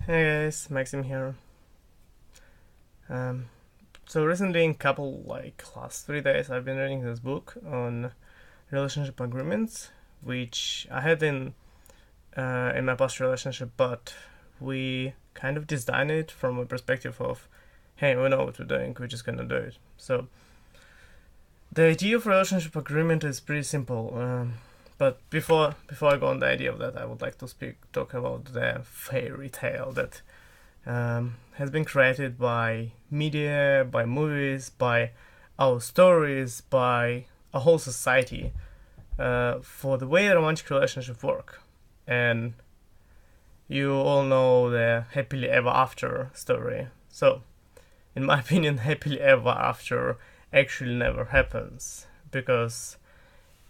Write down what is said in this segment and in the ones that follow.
Hey guys, Maxim here. Um, so recently, in couple last 3 days, I've been reading this book on relationship agreements, which I had in my past relationship, but we kind of designed it from a perspective of, hey, we know what we're doing, we're just gonna do it. So the idea of relationship agreement is pretty simple. But before I go on the idea of that, I would like to talk about the fairy tale that has been created by media, by movies, by our stories, by a whole society for the way romantic relationships work. And you all know the happily ever after story. So, in my opinion, happily ever after actually never happens because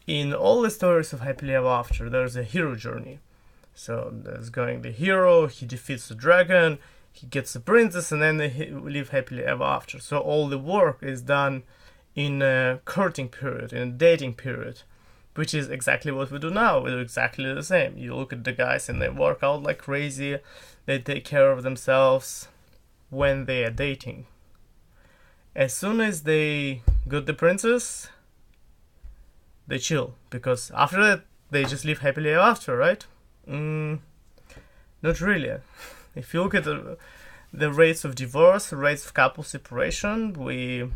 in all the stories of happily ever after, there's a hero journey. So there's going the hero, he defeats the dragon, he gets the princess, and then they live happily ever after. So all the work is done in a courting period, in a dating period, which is exactly what we do now. We do exactly the same. You look at the guys and they work out like crazy, they take care of themselves when they are dating. As soon as they got the princess, they chill, because after that, they just live happily ever after, right? Not really. If you look at the rates of divorce, rates of couple separation, we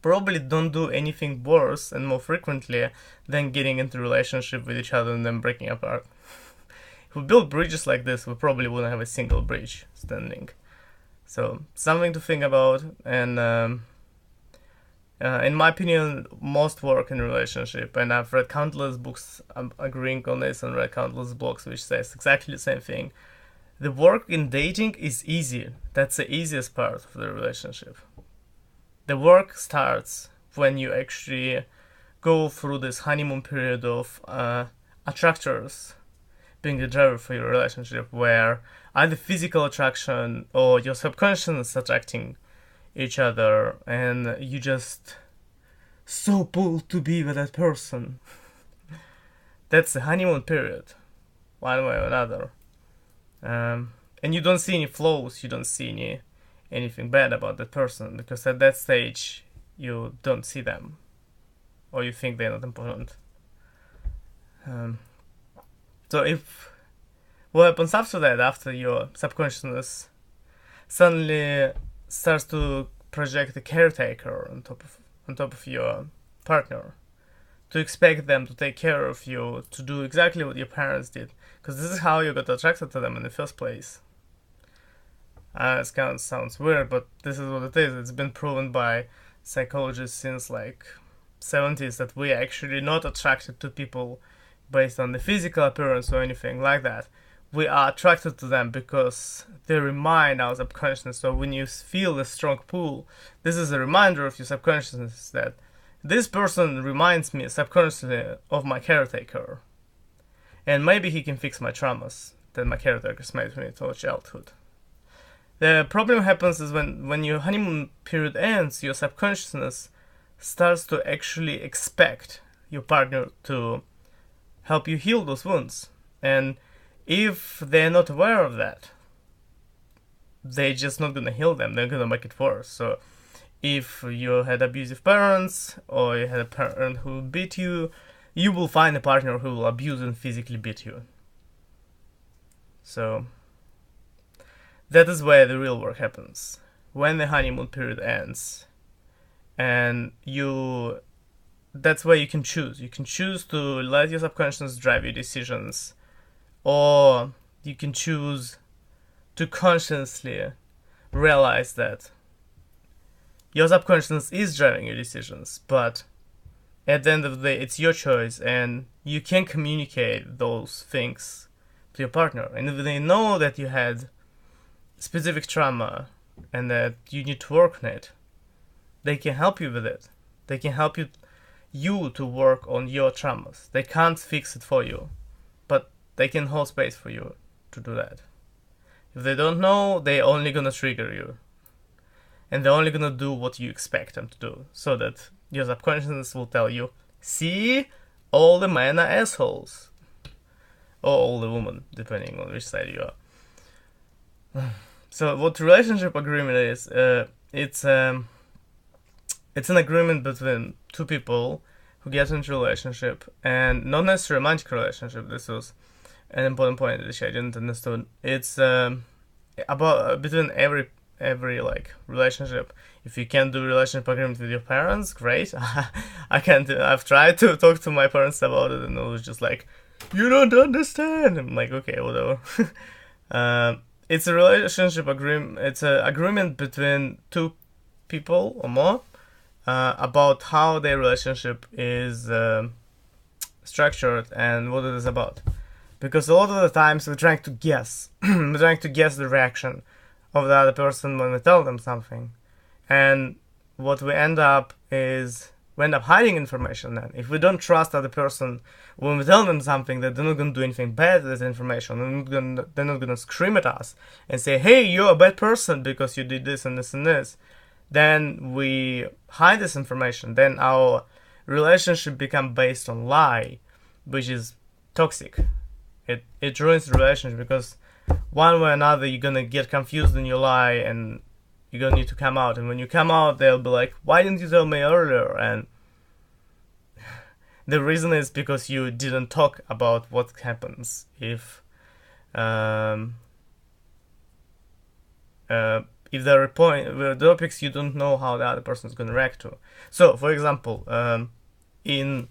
probably don't do anything worse and more frequently than getting into a relationship with each other and then breaking apart. If we built bridges like this, we probably wouldn't have a single bridge standing. So, something to think about, and in my opinion, most work in a relationship, and I've read countless books agreeing on this and read countless blogs which says exactly the same thing. The work in dating is easy. That's the easiest part of the relationship. The work starts when you actually go through this honeymoon period of attractors being the driver for your relationship, where either physical attraction or your subconscious is attracting each other, and you just so pulled to be with that person. That's the honeymoon period, one way or another. And you don't see any flaws, you don't see anything bad about that person, because at that stage you don't see them, or you think they're not important. So if what happens after that, after your subconsciousness suddenly starts to project the caretaker on top of your partner, to expect them to take care of you, to do exactly what your parents did, because this is how you got attracted to them in the first place. It kind of sounds weird, but this is what it is. It's been proven by psychologists since 70s that we are actually not attracted to people based on the physical appearance or anything like that. We are attracted to them because they remind our subconsciousness. So when you feel a strong pull, this is a reminder of your subconsciousness that this person reminds me subconsciously of my caretaker. And maybe he can fix my traumas that my caretakers made me through childhood. The problem happens is when your honeymoon period ends, your subconsciousness starts to actually expect your partner to help you heal those wounds. And if they're not aware of that, they're just not gonna heal them, they're gonna make it worse. So if you had abusive parents, or you had a parent who beat you, you will find a partner who will abuse and physically beat you. So that is where the real work happens. When the honeymoon period ends, and that's where you can choose. You can choose to let your subconscious drive your decisions, or you can choose to consciously realize that your subconscious is driving your decisions, but at the end of the day, it's your choice, and you can communicate those things to your partner. And if they know that you had specific trauma and that you need to work on it, they can help you with it. They can help you to work on your traumas. They can't fix it for you, but they can hold space for you to do that. If they don't know, they're only gonna trigger you. And they're only gonna do what you expect them to do, so that your subconscious will tell you, see, all the men are assholes. Or all the women, depending on which side you are. So what relationship agreement is? It's an agreement between two people who get into a relationship, and not necessarily a romantic relationship. This was an important point which I didn't understand. It's about between every like relationship. If you can do relationship agreement with your parents, great. I can't. I've tried to talk to my parents about it, and it was just like, you don't understand. I'm like, okay, whatever. It's a relationship agreement. It's an agreement between two people or more about how their relationship is structured and what it is about. Because a lot of the times we're trying to guess, we're trying to guess the reaction of the other person when we tell them something, and what we end up is we end up hiding information. Then, if we don't trust the other person when we tell them something that they're not gonna do anything bad with this information, they're not gonna scream at us and say, "Hey, you're a bad person because you did this and this and this," then we hide this information. Then our relationship become based on lie, which is toxic. It ruins the relationship because one way or another you're gonna get confused in your lie and you're gonna need to come out. And when you come out, they'll be like, "Why didn't you tell me earlier?" And the reason is because you didn't talk about what happens if there are topics you don't know how the other person is going to react to. So, for example, in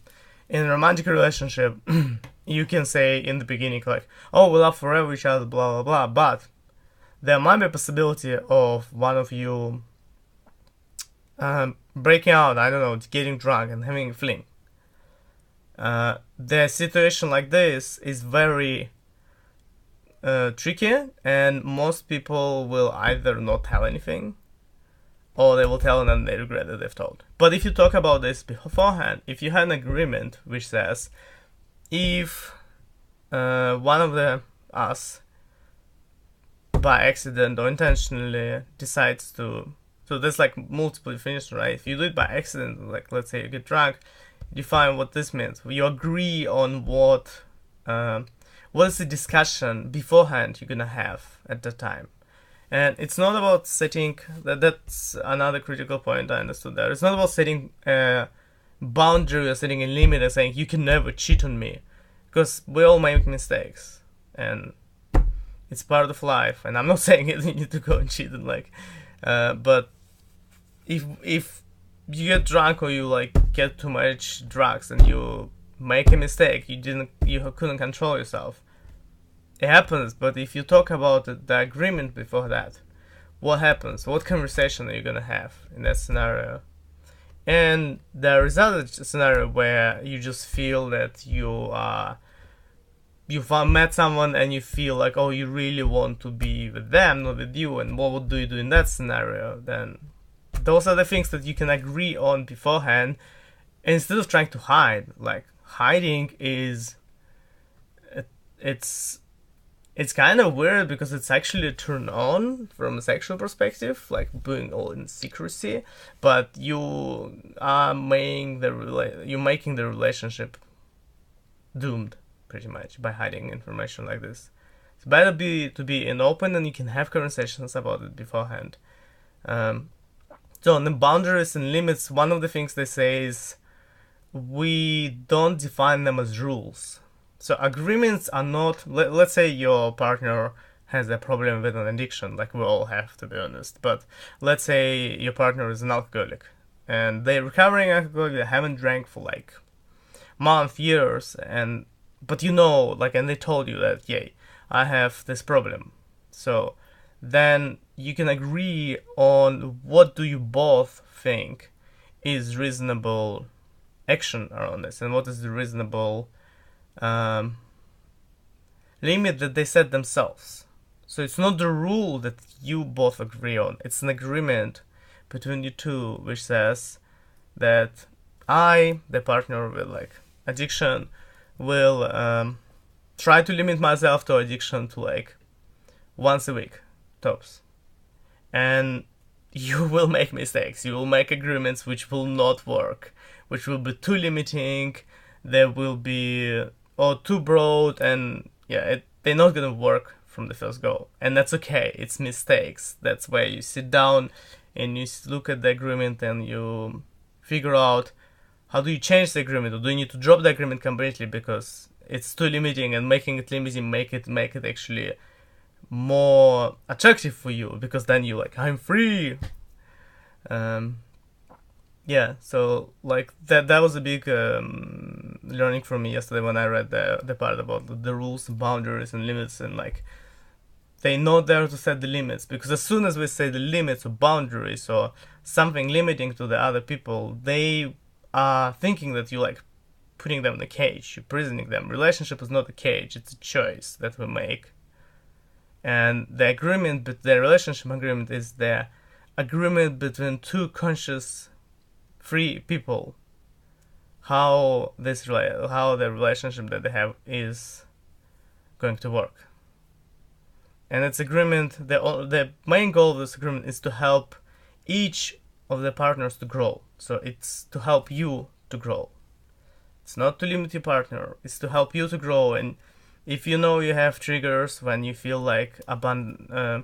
a romantic relationship, you can say in the beginning like, "Oh, we love forever each other," blah blah blah. But there might be a possibility of one of you breaking out. I don't know, getting drunk and having a fling. The situation like this is very tricky, and most people will either not tell anything or they will tell and then they regret that they've told. But if you talk about this beforehand, if you had an agreement which says if one of us by accident or intentionally decides to, so there's like multiple definitions, right? If you do it by accident, like let's say you get drunk, define what this means. You agree on what is the discussion beforehand you're gonna have at the time. And it's not about setting, that's another critical point I understood there. It's not about setting a boundary or setting a limit and saying you can never cheat on me, because we all make mistakes and it's part of life. And I'm not saying you need to go and cheat and like, but if you get drunk or you like get too much drugs and you make a mistake, you couldn't control yourself, it happens. But if you talk about the agreement before that, what happens? What conversation are you gonna have in that scenario? And there is other scenario where you just feel that you've met someone and you feel like, oh, you really want to be with them, not with you, and what do you do in that scenario? Then those are the things that you can agree on beforehand instead of trying to hide. Like hiding is it's kind of weird because it's actually a turn on from a sexual perspective, like being all in secrecy, but you are making the relationship doomed pretty much by hiding information like this. It's better to be in open and you can have conversations about it beforehand. So on the boundaries and limits, one of the things they say is we don't define them as rules. So agreements are not, let's say your partner has a problem with an addiction, like we all have, to be honest. But let's say your partner is an alcoholic and they're recovering alcoholic, they haven't drank for like months, years, but and they told you that, yay, I have this problem. So then you can agree on what do you both think is reasonable action around this and what is the reasonable limit that they set themselves. So it's not the rule that you both agree on, it's an agreement between you two which says that I, the partner with like addiction, will try to limit myself to addiction to like once a week tops, and you will make mistakes, you will make agreements which will not work, which will be too limiting, there will be or too broad, and they're not gonna work from the first go, and that's okay. It's mistakes. That's why you sit down and you look at the agreement and you figure out how do you change the agreement, or do you need to drop the agreement completely because it's too limiting, and making it limiting make it actually more attractive for you, because then you're like, I'm free. Yeah, so like that was a big learning for me yesterday when I read the part about the rules, boundaries, and limits, and like they know there to set the limits, because as soon as we say the limits or boundaries or something limiting to the other people, they are thinking that you like putting them in a cage, you're prisoning them. Relationship is not a cage, it's a choice that we make. And the agreement, but the relationship agreement is the agreement between two conscious, free people. How the relationship that they have is going to work. And it's agreement. The main goal of this agreement is to help each of the partners to grow. So it's to help you to grow. It's not to limit your partner. It's to help you to grow. And if you know you have triggers when you feel like that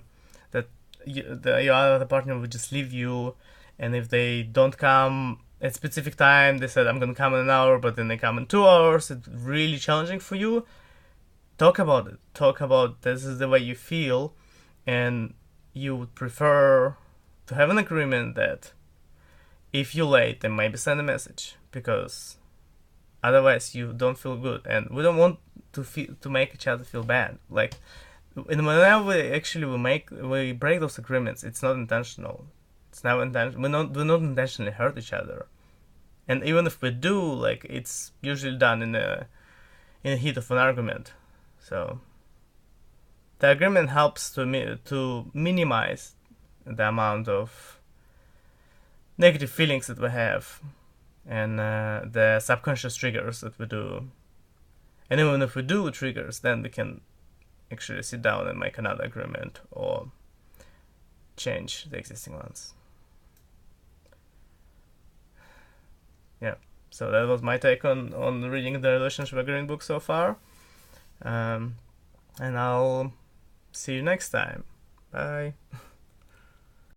your other partner will just leave you, and if they don't come at specific time, they said I'm gonna come in an hour, but then they come in 2 hours, it's really challenging for you. Talk about it. Talk about this is the way you feel, and you would prefer to have an agreement that if you're late, then maybe send a message, because otherwise you don't feel good, and we don't want to make each other feel bad. Like, whenever we break those agreements, it's not intentional. It's not intentional. We not intentionally hurt each other, and even if we do, like, it's usually done in the heat of an argument. So the agreement helps to minimize the amount of negative feelings that we have, and the subconscious triggers that we do. And even if we do triggers, then we can actually sit down and make another agreement or change the existing ones. Yeah, so that was my take on reading the relationship agreement book so far. And I'll see you next time. Bye.